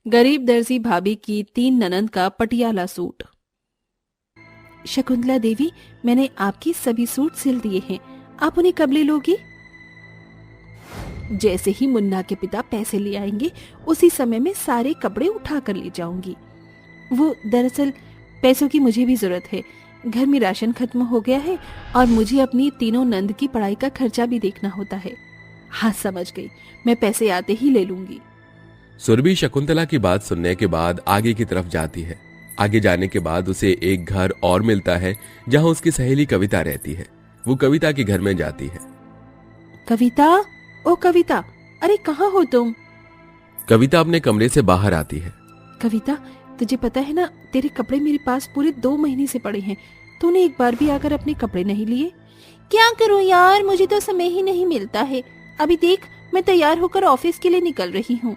गरीब दर्जी भाभी की 3 ननंद का पटियाला सूट। शकुंतला देवी, मैंने आपके सभी सूट सिल दिए हैं, आप उन्हें कब ले लोगी? जैसे ही मुन्ना के पिता पैसे ले आएंगे उसी समय में सारे कपड़े उठा कर ले जाऊंगी। वो दरअसल पैसों की मुझे भी जरूरत है, घर में राशन खत्म हो गया है और मुझे अपनी तीनों नंद की पढ़ाई का खर्चा भी देखना होता है। हाँ समझ गई, मैं पैसे आते ही ले लूंगी। सुरभि शकुंतला की बात सुनने के बाद आगे की तरफ जाती है। आगे जाने के बाद उसे एक घर और मिलता है जहां उसकी सहेली कविता रहती है। वो कविता के घर में जाती है। कविता, ओ कविता, अरे कहाँ हो तुम? कविता अपने कमरे से बाहर आती है। कविता, तुझे पता है ना, तेरे कपड़े मेरे पास पूरे 2 महीने से पड़े हैं, तूने एक बार भी आकर अपने कपड़े नहीं लिए। क्या करूं यार, मुझे तो समय ही नहीं मिलता है। अभी देख, मैं तैयार होकर ऑफिस के लिए निकल रही हूँ।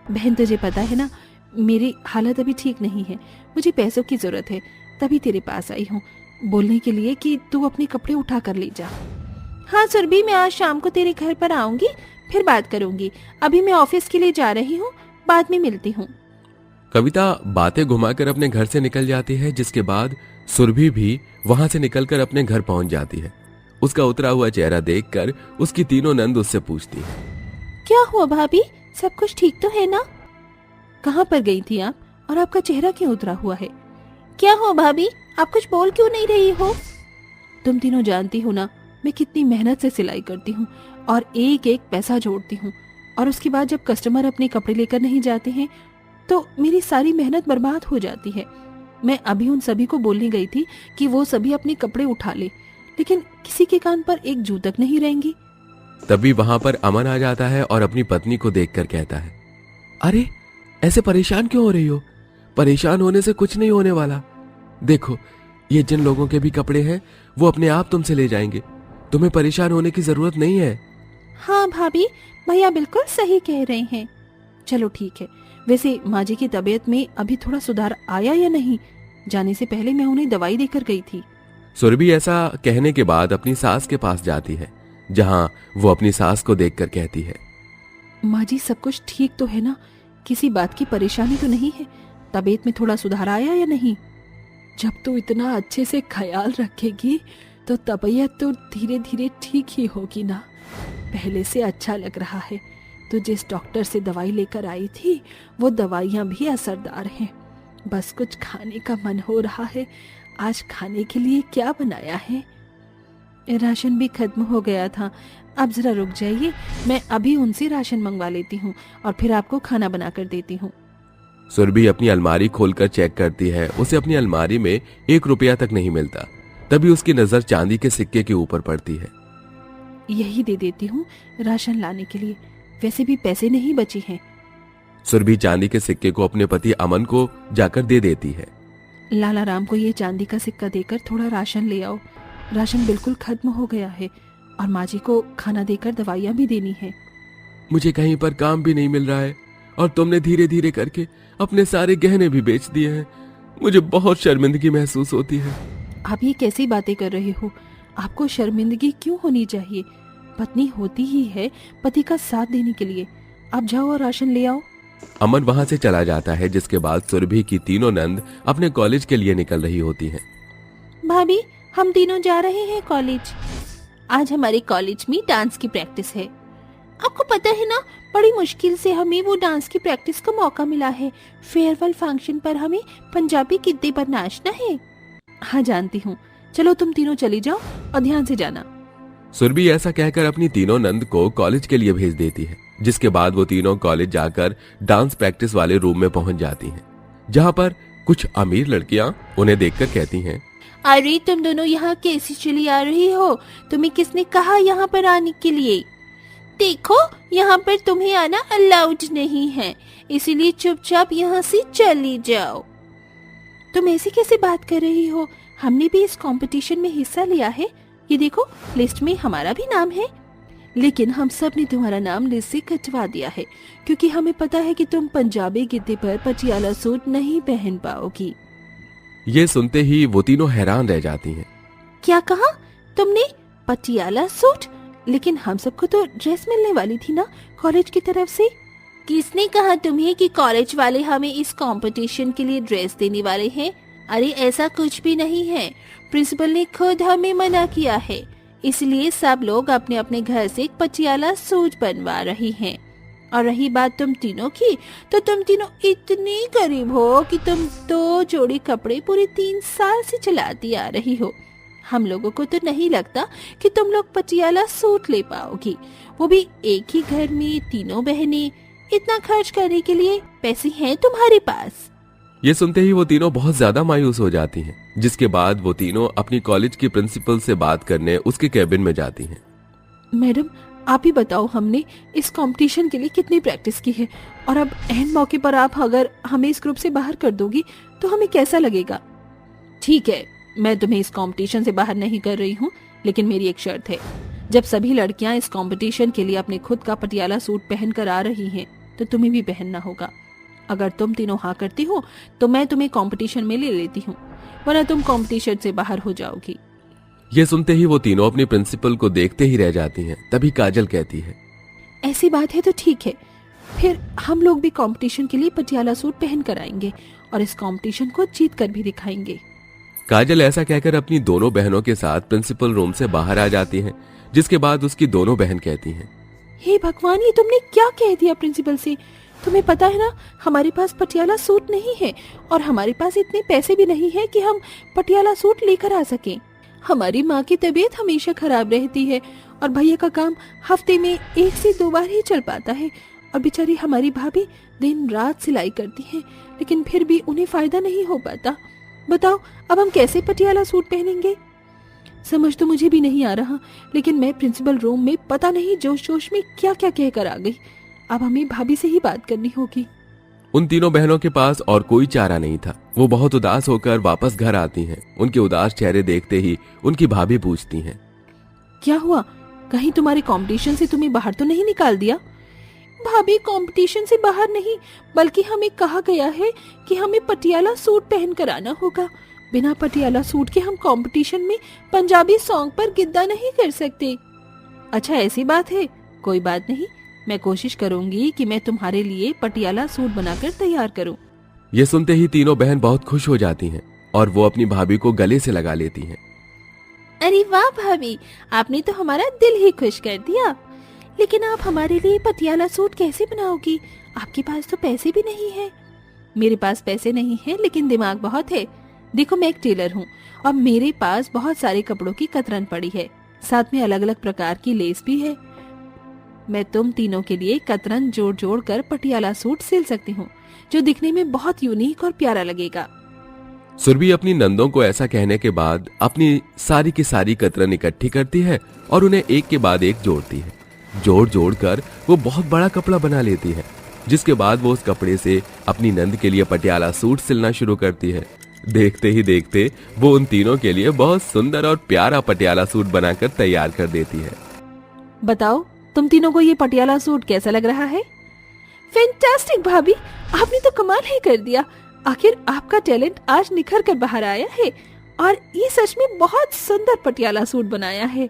बहन, तुझे पता है ना, मेरी हालत अभी ठीक नहीं है, मुझे पैसों की जरूरत है, तभी तेरे पास आई हूँ बोलने के लिए कि तू अपने कपड़े उठा कर ले जा। हाँ सुरभि, मैं आज शाम को तेरे घर पर आऊंगी, फिर बात करूंगी। अभी मैं ऑफिस के लिए जा रही हूँ, बाद में मिलती हूँ। कविता बातें घुमाकर अपने घर से निकल जाती है, जिसके बाद सुरभि भी वहां से निकलकर अपने घर पहुंच जाती है। उसका उतरा हुआ चेहरा देखकर उसकी तीनों नंद उससे पूछती है, क्या हुआ भाभी, सब कुछ ठीक तो है ना? कहाँ पर गई थी आप और आपका चेहरा क्यों उतरा हुआ है? क्या हुआ भाभी, आप कुछ बोल क्यों नहीं रही हो? तुम तीनों जानती हो ना, मैं कितनी मेहनत से सिलाई करती हूँ और एक एक पैसा जोड़ती हूँ, और उसके बाद जब कस्टमर अपने कपड़े लेकर नहीं जाते हैं तो मेरी सारी मेहनत बर्बाद हो जाती है। मैं अभी उन सभी को बोलने गई थी कि वो सभी अपने कपड़े उठा ले, लेकिन किसी के कान पर एक जू तक नहीं रहेंगी। तभी वहां पर अमन आ जाता है और अपनी पत्नी को देखकर कहता है, अरे ऐसे परेशान क्यों हो रही हो? परेशान होने से कुछ नहीं होने वाला। देखो, ये जिन लोगों के भी कपड़े हैं वो अपने आप तुमसे ले जाएंगे, तुम्हें परेशान होने की जरूरत नहीं है। हाँ भाभी, भैया बिल्कुल सही कह रहे हैं। चलो ठीक है, वैसे माँ जी की तबीयत में अभी थोड़ा सुधार आया या नहीं? जाने से पहले मैं उन्हें दवाई देकर गई थी। सुरभि ऐसा कहने के बाद अपनी सास के पास जाती है, जहां वो अपनी सास को देखकर कहती है, माँ जी सब कुछ ठीक तो है ना? किसी बात की परेशानी तो नहीं है? तबीयत में थोड़ा सुधार आया या नहीं? जब तू इतना अच्छे से ख्याल रखेगी तो तबीयत तो धीरे धीरे ठीक ही होगी ना। पहले से अच्छा लग रहा है। तो जिस डॉक्टर से दवाई लेकर आई थी वो दवाइयाँ भी असरदार हैं। बस कुछ खाने का मन हो रहा है। आज खाने के लिए क्या बनाया है? राशन भी खत्म हो गया था। अब जरा रुक जाइए, मैं अभी उनसे राशन मंगवा लेती हूँ और फिर आपको खाना बनाकर देती हूँ। सुरभि अपनी अलमारी खोलकर चेक करती है। उसे अपनी अलमारी में 1 रुपया तक नहीं मिलता। तभी उसकी नजर चांदी के सिक्के के ऊपर पड़ती है। यही दे देती हूँ राशन लाने के लिए, वैसे भी पैसे नहीं बचे हैं। सुरभि चांदी के सिक्के को अपने पति अमन को जाकर दे देती है। लाला राम को ये चांदी का सिक्का देकर थोड़ा राशन ले आओ। राशन बिल्कुल खत्म हो गया है और माँ जी को खाना देकर दवाइयाँ भी देनी है। मुझे कहीं पर काम भी नहीं मिल रहा है और तुमने धीरे धीरे करके अपने सारे गहने भी बेच दिए हैं। मुझे बहुत शर्मिंदगी महसूस होती है। आप ये कैसी बातें कर रहे हो? आपको शर्मिंदगी क्यों होनी चाहिए? पत्नी होती ही है पति का साथ देने के लिए। आप जाओ और राशन ले आओ। अमन वहां से चला जाता है, जिसके बाद सुरभि की तीनों नंद अपने कॉलेज के लिए निकल रही होती हैं। भाभी, हम तीनों जा रहे हैं कॉलेज। आज हमारे कॉलेज में डांस की प्रैक्टिस है। आपको पता है ना, बड़ी मुश्किल से हमें वो डांस की प्रैक्टिस का मौका मिला है। फेयरवेल फंक्शन पर हमें पंजाबी गिद्दे पर नाचना है। हाँ जानती हूँ, चलो तुम तीनों चली जाओ और ध्यान से जाना। सुरभि ऐसा कहकर अपनी तीनों नंद को कॉलेज के लिए भेज देती है, जिसके बाद वो तीनों कॉलेज जाकर डांस प्रैक्टिस वाले रूम में पहुंच जाती हैं, जहां पर कुछ अमीर लड़कियां उन्हें देखकर कहती हैं, अरे तुम दोनों यहाँ कैसे चली आ रही हो? तुम्हें किसने कहा यहाँ पर आने के लिए? देखो, यहाँ पर तुम्हें आना अलाउड नहीं है, इसीलिए चुपचाप यहाँ से चली जाओ। तुम ऐसी कैसे बात कर रही हो? हमने भी इस कंपटीशन में हिस्सा लिया है। ये देखो, लिस्ट में हमारा भी नाम है, लेकिन हम सब ने तुम्हारा नाम लिस्ट से कटवा दिया है क्योंकि हमें पता है कि तुम पंजाबी गिद्दे पर पटियाला सूट नहीं पहन पाओगी। ये सुनते ही वो तीनों हैरान रह जाती हैं। क्या कहा तुमने? पटियाला सूट? लेकिन हम सबको तो ड्रेस मिलने वाली थी ना कॉलेज की तरफ से। किसने कहा तुम्हें कि कॉलेज वाले हमें इस कंपटीशन के लिए ड्रेस देने वाले हैं? अरे ऐसा कुछ भी नहीं है, प्रिंसिपल ने खुद हमें मना किया है, इसलिए सब लोग अपने अपने घर से एक पटियाला सूट बनवा रही हैं। और रही बात तुम तीनों की, तो तुम तीनों इतनी गरीब हो कि तुम 2 जोड़ी कपड़े पूरे 3 साल से चलाती आ रही हो। हम लोगों को तो नहीं लगता कि तुम लोग पटियाला सूट ले पाओगी, वो भी एक ही घर में तीनों बहनें। इतना खर्च करने के लिए पैसे हैं तुम्हारे पास? ये सुनते ही वो तीनों बहुत ज्यादा मायूस हो जाती हैं, जिसके बाद वो तीनों अपनी कॉलेज की प्रिंसिपल से बात करने उसके कैबिन में जाती हैं। मैडम, आप ही बताओ, हमने इस कंपटीशन के लिए कितनी प्रैक्टिस की है, और अब एंड मौके पर आप अगर हमें इस ग्रुप से बाहर कर दोगी तो हमें कैसा लगेगा? ठीक है, मैं तुम्हें इस कंपटीशन से बाहर नहीं कर रही हूँ, लेकिन मेरी एक शर्त है। जब सभी लड़कियां इस कंपटीशन के लिए अपने खुद का पटियाला सूट पहन कर आ रही हैं, तो तुम्हें भी पहनना होगा। अगर तुम तीनों हाँ करती हो तो मैं तुम्हें कंपटीशन में ले लेती हूँ, वरना तुम कंपटीशन से बाहर हो जाओगी। ये सुनते ही वो तीनों अपनी प्रिंसिपल को देखते ही रह जाती हैं। तभी काजल कहती है, ऐसी बात है तो ठीक है, फिर हम लोग भी कंपटीशन के लिए पटियाला सूट पहन कर आएंगे और इस कंपटीशन को जीत कर भी दिखाएंगे। काजल ऐसा कहकर अपनी दोनों बहनों के साथ प्रिंसिपल रूम से बाहर आ जाती है, जिसके बाद उसकी दोनों बहन कहती हैं, हे भगवान, ये तुमने क्या कह दिया प्रिंसिपल से? तुम्हें पता है ना, हमारे पास पटियाला सूट नहीं है और हमारे पास इतने पैसे भी नहीं है कि हम पटियाला सूट लेकर आ सकें। हमारी माँ की तबीयत हमेशा खराब रहती है और भैया का काम हफ्ते में 1 से 2 बार ही चल पाता है, और बेचारी हमारी भाभी दिन रात सिलाई करती है, लेकिन फिर भी उन्हें फायदा नहीं हो पाता। बताओ, अब हम कैसे पटियाला सूट पहनेंगे? समझ तो मुझे भी नहीं आ रहा, लेकिन मैं प्रिंसिपल रूम में पता नहीं जोश जोश में क्या क्या कहकर आ गई। अब हमें भाभी से ही बात करनी होगी। उन तीनों बहनों के पास और कोई चारा नहीं था। वो बहुत उदास होकर वापस घर आती हैं। उनके उदास चेहरे देखते ही उनकी भाभी पूछती हैं, क्या हुआ? कहीं तुम्हारे कंपटीशन से तुम्हें बाहर तो नहीं निकाल दिया? भाभी, कंपटीशन से बाहर नहीं, बल्कि हमें कहा गया है कि हमें पटियाला सूट पहन कर आना होगा। बिना पटियाला सूट के हम कंपटीशन में पंजाबी सॉन्ग पर गिद्दा नहीं कर सकते। अच्छा, ऐसी बात है, कोई बात नहीं, मैं कोशिश करूंगी कि मैं तुम्हारे लिए पटियाला सूट बनाकर तैयार करूं। ये सुनते ही तीनों बहन बहुत खुश हो जाती हैं और वो अपनी भाभी को गले से लगा लेती हैं। अरे वाह भाभी, आपने तो हमारा दिल ही खुश कर दिया। लेकिन आप हमारे लिए पटियाला सूट कैसे बनाओगी? आपके पास तो पैसे भी नहीं है। मेरे पास पैसे नहीं है, लेकिन दिमाग बहुत है। देखो, मैं एक टेलर हूँ और मेरे पास बहुत सारे कपड़ों की कतरन पड़ी है, साथ में अलग अलग प्रकार की लेस भी है। मैं तुम तीनों के लिए कतरन जोड़ जोड़ कर पटियाला सूट सिल सकती हूँ, जो दिखने में बहुत यूनिक और प्यारा लगेगा। सुरभि अपनी नंदों को ऐसा कहने के बाद अपनी सारी की सारी कतरन इकट्ठी करती है और उन्हें एक के बाद एक जोड़ती है। जोड़ जोड़ कर वो बहुत बड़ा कपड़ा बना लेती है, जिसके बाद वो उस कपड़े से अपनी नंद के लिए पटियाला सूट सिलना शुरू करती है। देखते ही देखते वो उन तीनों के लिए बहुत सुंदर और प्यारा पटियाला सूट बनाकर तैयार कर देती है। बताओ, तुम तीनों को ये पटियाला सूट कैसा लग रहा है? फैंटास्टिक भाभी, आपने तो कमाल ही कर दिया। आखिर आपका टैलेंट आज निखर कर बाहर आया है और ये सच में बहुत सुंदर पटियाला सूट बनाया है।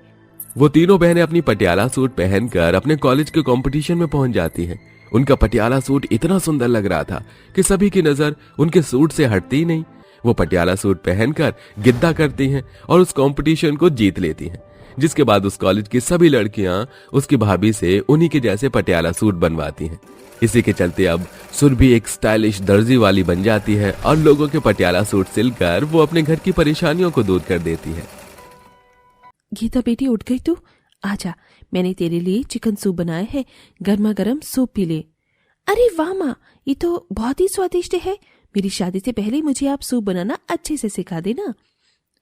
वो तीनों बहनें अपनी पटियाला सूट पहनकर अपने कॉलेज के कंपटीशन में पहुंच जाती हैं। उनका पटियाला सूट इतना सुंदर लग रहा था कि सभी की नजर उनके सूट से हटती ही नहीं। वो पटियाला सूट पहनकर गिद्दा करती हैं और उस कंपटीशन को जीत लेती हैं, जिसके बाद उस कॉलेज की सभी लड़कियां उसकी भाभी से उन्हीं के जैसे पटियाला सूट बनवाती हैं। इसी के चलते अब सुरभि एक स्टाइलिश दर्जी वाली बन जाती है और लोगों के पटियाला सूट सिलकर वो अपने घर की परेशानियों को दूर कर देती है। गीता बेटी, उठ गई तू? आजा, मैंने तेरे लिए चिकन सूप बनाया है, गर्मा गर्म सूप पी ले। अरे वाह माँ, ये तो बहुत ही स्वादिष्ट है। मेरी शादी से पहले मुझे आप सूप बनाना अच्छे से सिखा देना।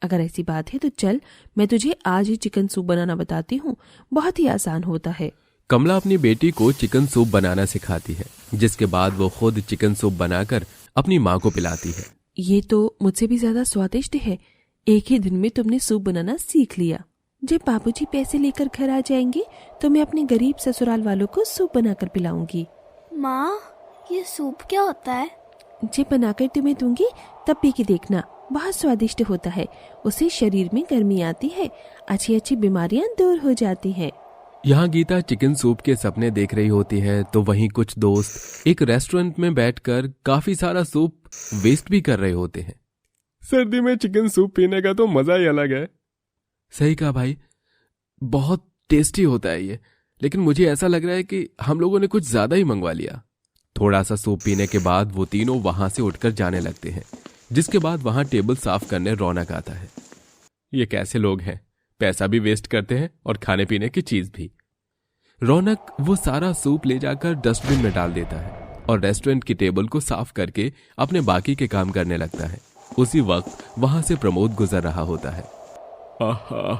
अगर ऐसी बात है तो चल, मैं तुझे आज ही चिकन सूप बनाना बताती हूँ, बहुत ही आसान होता है। कमला अपनी बेटी को चिकन सूप बनाना सिखाती है, जिसके बाद वो खुद चिकन सूप बनाकर अपनी माँ को पिलाती है। ये तो मुझसे भी ज्यादा स्वादिष्ट है। एक ही दिन में तुमने सूप बनाना सीख लिया। जब बाबूजी पैसे लेकर घर आ जाएंगे तो मैं अपने गरीब ससुराल वालों को सूप बनाकर पिलाऊंगी। माँ, ये सूप क्या होता है? जब बनाकर तुम्हें दूंगी तब पी के देखना, बहुत स्वादिष्ट होता है। उससे शरीर में गर्मी आती है, अच्छी अच्छी बीमारियां दूर हो जाती हैं। यहाँ गीता चिकन सूप के सपने देख रही होती है तो वहीं कुछ दोस्त एक रेस्टोरेंट में बैठकर काफी सारा सूप वेस्ट भी कर रहे होते हैं। सर्दी में चिकन सूप पीने का तो मजा ही अलग है। सही कहा भाई, बहुत टेस्टी होता है ये, लेकिन मुझे ऐसा लग रहा है कि हम लोगों ने कुछ ज्यादा ही मंगवा लिया। थोड़ा सा सूप पीने के बाद वो तीनों वहां से उठकर जाने लगते हैं, जिसके बाद वहां टेबल साफ करने रौनक आता है। ये कैसे लोग हैं, पैसा भी वेस्ट करते हैं और खाने पीने की चीज भी। रौनक वो सारा सूप ले जाकर डस्टबिन में डाल देता है और रेस्टोरेंट की टेबल को साफ करके अपने बाकी के काम करने लगता है। उसी वक्त वहां से प्रमोद गुजर रहा होता है। आहा,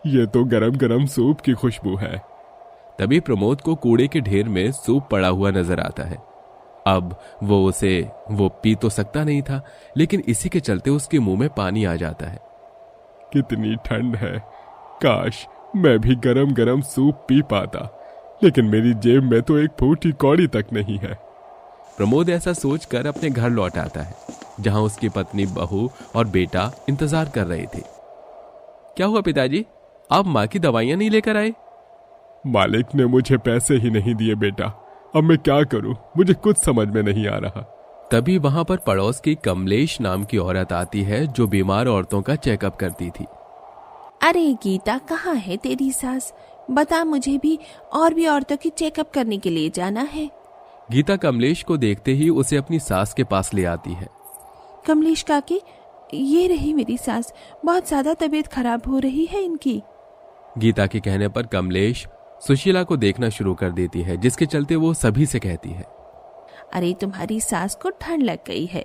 ये तो गरम गरम सूप की खुशबू है। तभी प्रमोद को कूड़े के ढेर में सूप पड़ा हुआ नजर आता है। अब वो पी तो सकता नहीं था, लेकिन इसी के चलते उसके मुंह में पानी आ जाता है। कितनी ठंड है, काश मैं भी गरम गरम सूप पी पाता, लेकिन मेरी जेब में तो एक फूटी कौड़ी तक नहीं है। प्रमोद ऐसा सोचकर अपने घर लौट आता है, जहां उसकी पत्नी, बहू और बेटा इंतजार कर रहे थे। क्या हुआ पिताजी, आप माँ की दवाइयां नहीं लेकर आए? मालिक ने मुझे पैसे ही नहीं दिए बेटा, अब मैं क्या करूं, मुझे कुछ समझ में नहीं आ रहा। तभी वहां पर पड़ोस की कमलेश नाम की औरत आती है, जो बीमार औरतों का चेकअप करती थी। अरे गीता, कहाँ है तेरी सास? बता, मुझे भी और भी औरतों की चेकअप करने के लिए जाना है। गीता कमलेश को देखते ही उसे अपनी सास के पास ले आती है। कमलेश काकी, ये रही मेरी सास, बहुत ज्यादा तबीयत खराब हो रही है इनकी। गीता के कहने पर कमलेश सुशीला को देखना शुरू कर देती है, जिसके चलते वो सभी से कहती है, अरे तुम्हारी सास को ठंड लग गई है,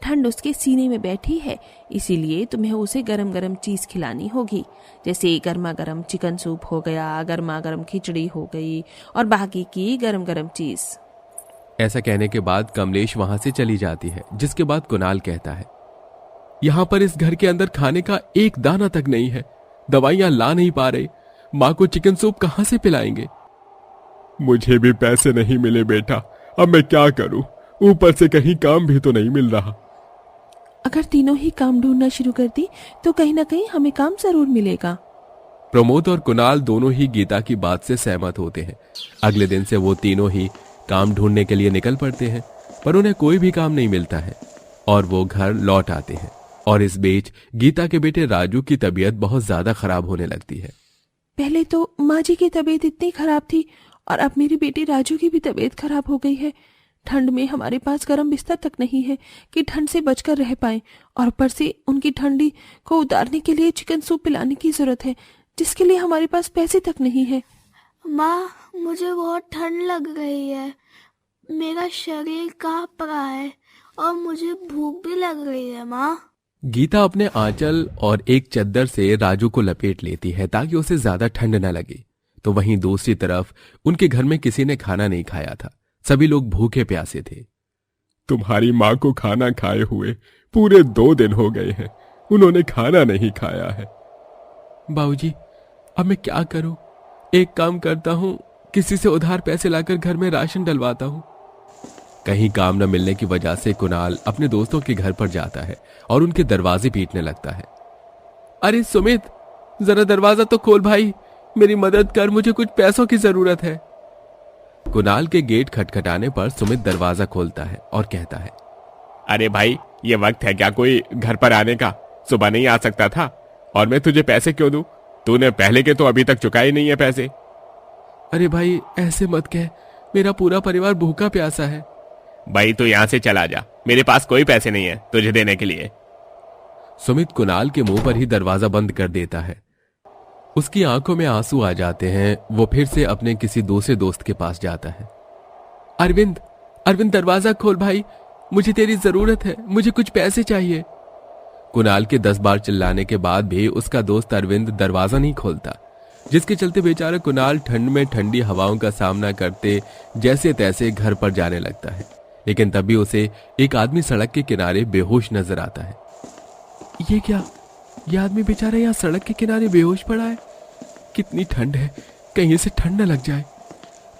ठंड उसके सीने में बैठी है, इसीलिए तुम्हें उसे गरम गरम चीज खिलानी होगी, जैसे गर्मा गर्म चिकन सूप हो गया, गर्मा गर्म खिचड़ी हो गई और बाकी की गरम गरम चीज। ऐसा कहने के बाद कमलेश वहां से चली जाती है, जिसके बाद कुणाल कहता है, यहाँ पर इस घर के अंदर खाने का एक दाना तक नहीं है, दवाइयां ला नहीं पा रहे, माँ को चिकन सूप कहाँ से पिलाएंगे? मुझे भी पैसे नहीं मिले बेटा, अब मैं क्या करूं, ऊपर से कहीं काम भी तो नहीं मिल रहा। अगर तीनों ही काम ढूंढना शुरू कर दी तो कहीं ना कहीं हमें काम जरूर मिलेगा। प्रमोद और कुणाल दोनों ही गीता की बात से सहमत होते हैं। अगले दिन से वो तीनों ही काम ढूंढने के लिए निकल पड़ते हैं, पर उन्हें कोई भी काम नहीं मिलता है और वो घर लौट आते हैं। और इस बीच गीता के बेटे राजू की तबीयत बहुत ज्यादा खराब होने लगती है। पहले तो माँ जी की तबीयत इतनी खराब थी और अब मेरी बेटी राजू की भी तबीयत खराब हो गई है। ठंड में हमारे पास गर्म बिस्तर तक नहीं है कि ठंड से बचकर रह पाएं, और ऊपर से उनकी ठंडी को उतारने के लिए चिकन सूप पिलाने की जरूरत है, जिसके लिए हमारे पास पैसे तक नहीं है। माँ, मुझे बहुत ठंड लग रही है, मेरा शरीर कांप रहा है और मुझे भूख भी लग रही है। माँ, गीता अपने आंचल और एक चद्दर से राजू को लपेट लेती है ताकि उसे ज्यादा ठंड न लगे। तो वहीं दूसरी तरफ उनके घर में किसी ने खाना नहीं खाया था, सभी लोग भूखे प्यासे थे। तुम्हारी माँ को खाना खाए हुए पूरे 2 दिन हो गए हैं, उन्होंने खाना नहीं खाया है। बाबूजी, अब मैं क्या करूं? एक काम करता हूं, किसी से उधार पैसे लाकर घर में राशन डलवाता हूं। कहीं काम न मिलने की वजह से कुणाल अपने दोस्तों के घर पर जाता है और उनके दरवाजे पीटने लगता है। अरे सुमित, जरा दरवाजा तो खोल भाई, मेरी मदद कर, मुझे कुछ पैसों की जरूरत है। कुणाल के गेट खटखटाने पर सुमित दरवाजा खोलता है और कहता है, अरे भाई, ये वक्त है क्या कोई घर पर आने का? सुबह नहीं आ सकता था? और मैं तुझे पैसे क्यों दूं? तूने पहले के तो अभी तक चुकाए नहीं है पैसे। अरे भाई ऐसे मत कह, मेरा पूरा परिवार भूखा प्यासा है। भाई तू यहाँ से चला जा, मेरे पास कोई पैसे नहीं है तुझे देने के लिए। सुमित कुणाल के मुंह पर ही दरवाजा बंद कर देता है। उसकी आंखों में आंसू आ जाते हैं। वो फिर से अपने किसी दूसरे दोस्त के पास जाता है। अरविंद, अरविंद दरवाजा खोल भाई, मुझे तेरी जरूरत है, मुझे कुछ पैसे चाहिए। कुणाल के 10 बार चिल्लाने के बाद भी उसका दोस्त अरविंद दरवाजा नहीं खोलता, जिसके चलते बेचारा कुणाल ठंड में ठंडी हवाओं का सामना करते जैसे तैसे घर पर जाने लगता है। लेकिन तभी उसे एक आदमी सड़क के किनारे बेहोश नजर आता है। ये क्या, ये आदमी बेचारा यहाँ सड़क के किनारे बेहोश पड़ा है? कितनी ठंड है, कहीं इसे ठंड न लग जाए।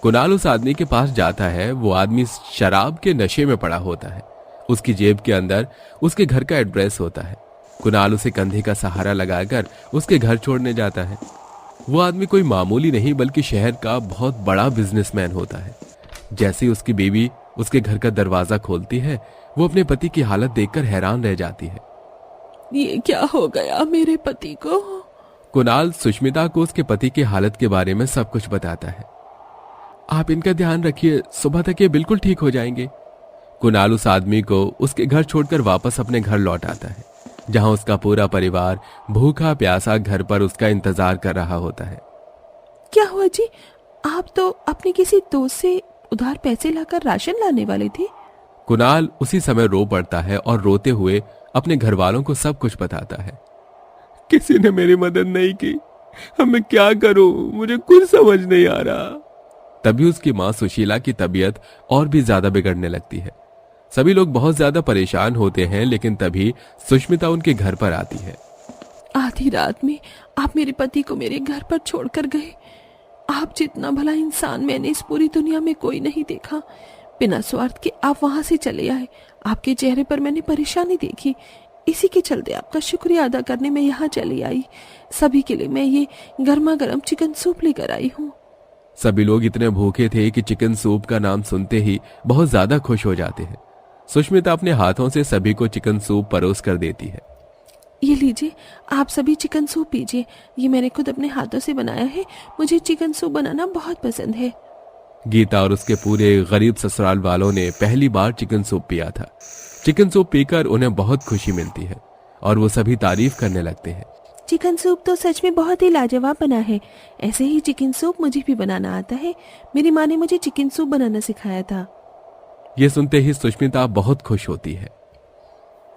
कुणाल उस आदमी के पास जाता है। वो आदमी शराब के नशे में पड़ा होता है। उसकी जेब के अंदर उसके घर का एड्रेस होता है। कुणाल उसे कंधे का सहारा लगाकर उसके घर छोड़ने जाता है। वो आदमी कोई मामूली नहीं बल्कि शहर का बहुत बड़ा बिजनेसमैन होता है। जैसे ही उसकी बीवी उसके घर का दरवाजा खोलती है, वो अपने पति की हालत देखकर हैरान रह जाती है। ये क्या हो गया मेरे पति को? कुणाल सुष्मिता को उसके पति की हालत के बारे में सब कुछ बताता है। आप इनका ध्यान रखिए, सुबह तक ये बिल्कुल ठीक हो जाएंगे। कुणाल उस आदमी को उसके घर छोड़कर वापस अपने घर लौट आता है, जहां उसका पूरा परिवार भूखा प्यासा घर पर उसका इंतजार कर रहा होता है। क्या हुआ जी? आप तो अपने किसी दोस्त से उधार पैसे लाकर राशन लाने वाले थे। कुणाल उसी समय रो पड़ता है और रोते हुए अपने घर वालों को सब कुछ बताता है। किसी ने मेरी मदद नहीं की, अब मैं क्या करूं, मुझे कुछ समझ नहीं आ रहा। तभी उसकी मां सुशीला की तबीयत और भी ज्यादा बिगड़ने लगती है। सभी लोग बहुत ज्यादा परेशान होते हैं, लेकिन तभी सुष्मिता उनके घर पर आती है। आधी रात में आप मेरे पति को मेरे घर पर छोड़कर गए। आप जितना भला इंसान मैंने इस पूरी दुनिया में कोई नहीं देखा। बिना स्वार्थ के आप वहां से चले आए। आपके चेहरे पर मैंने परेशानी देखी, इसी के चलते आपका शुक्रिया अदा करने में यहाँ चली आई। सभी के लिए मैं ये गर्मा गर्म चिकन सूप लेकर आई हूँ। सभी लोग इतने भूखे थे कि चिकन सूप का नाम सुनते ही बहुत ज्यादा खुश हो जाते हैं। सुष्मिता अपने हाथों से सभी को चिकन सूप परोस कर देती है। ये लीजिए, आप सभी चिकन सूप पीजिए। ये मैंने खुद अपने हाथों से बनाया है। मुझे चिकन सूप बनाना बहुत पसंद है। गीता और उसके पूरे गरीब ससुराल वालों ने पहली बार चिकन सूप पिया था। चिकन सूप पीकर उन्हें बहुत खुशी मिलती है और वो सभी तारीफ करने लगते हैं। चिकन सूप तो सच में बहुत ही लाजवाब बना है। ऐसे ही चिकन सूप मुझे भी बनाना आता है। मेरी माँ ने मुझे चिकन सूप बनाना सिखाया था। ये सुनते ही सुष्मिता बहुत खुश होती है।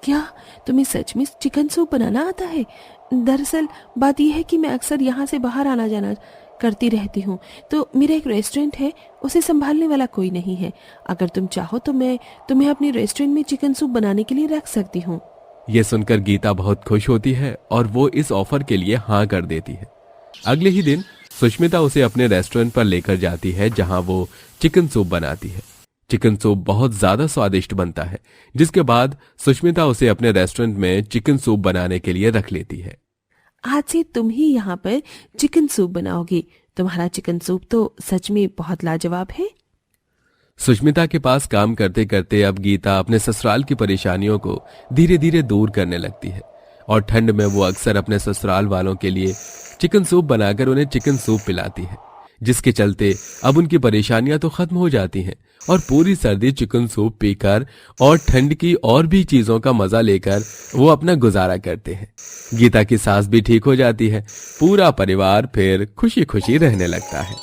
क्या तुम्हें सच में चिकन सूप बनाना आता है? दरअसल बात यह है कि मैं अक्सर यहाँ से बाहर आना जाना करती रहती हूँ, तो मेरा एक रेस्टोरेंट है, उसे संभालने वाला कोई नहीं है। अगर तुम चाहो तो मैं तुम्हें अपने रेस्टोरेंट में चिकन सूप बनाने के लिए रख सकती हूँ। ये सुनकर गीता बहुत खुश होती है और वो इस ऑफर के लिए हाँ कर देती है। अगले ही दिन सुष्मिता उसे अपने रेस्टोरेंट पर लेकर जाती है, जहां वो चिकन सूप बनाती है। चिकन सूप बहुत ज्यादा स्वादिष्ट बनता है, जिसके बाद सुष्मिता उसे अपने रेस्टोरेंट में चिकन सूप बनाने के लिए रख लेती है। आज से तुम ही यहाँ पर चिकन सूप बनाओगी। तुम्हारा चिकन सूप तो सच में बहुत लाजवाब है। सुष्मिता के पास काम करते करते अब गीता अपने ससुराल की परेशानियों को धीरे धीरे दूर करने लगती है और ठंड में वो अक्सर अपने ससुराल वालों के लिए चिकन सूप बनाकर उन्हें चिकन सूप पिलाती है, जिसके चलते अब उनकी परेशानियां तो खत्म हो जाती हैं और पूरी सर्दी चिकन सूप पीकर और ठंड की और भी चीजों का मजा लेकर वो अपना गुजारा करते हैं। गीता की सास भी ठीक हो जाती है। पूरा परिवार फिर खुशी खुशी रहने लगता है।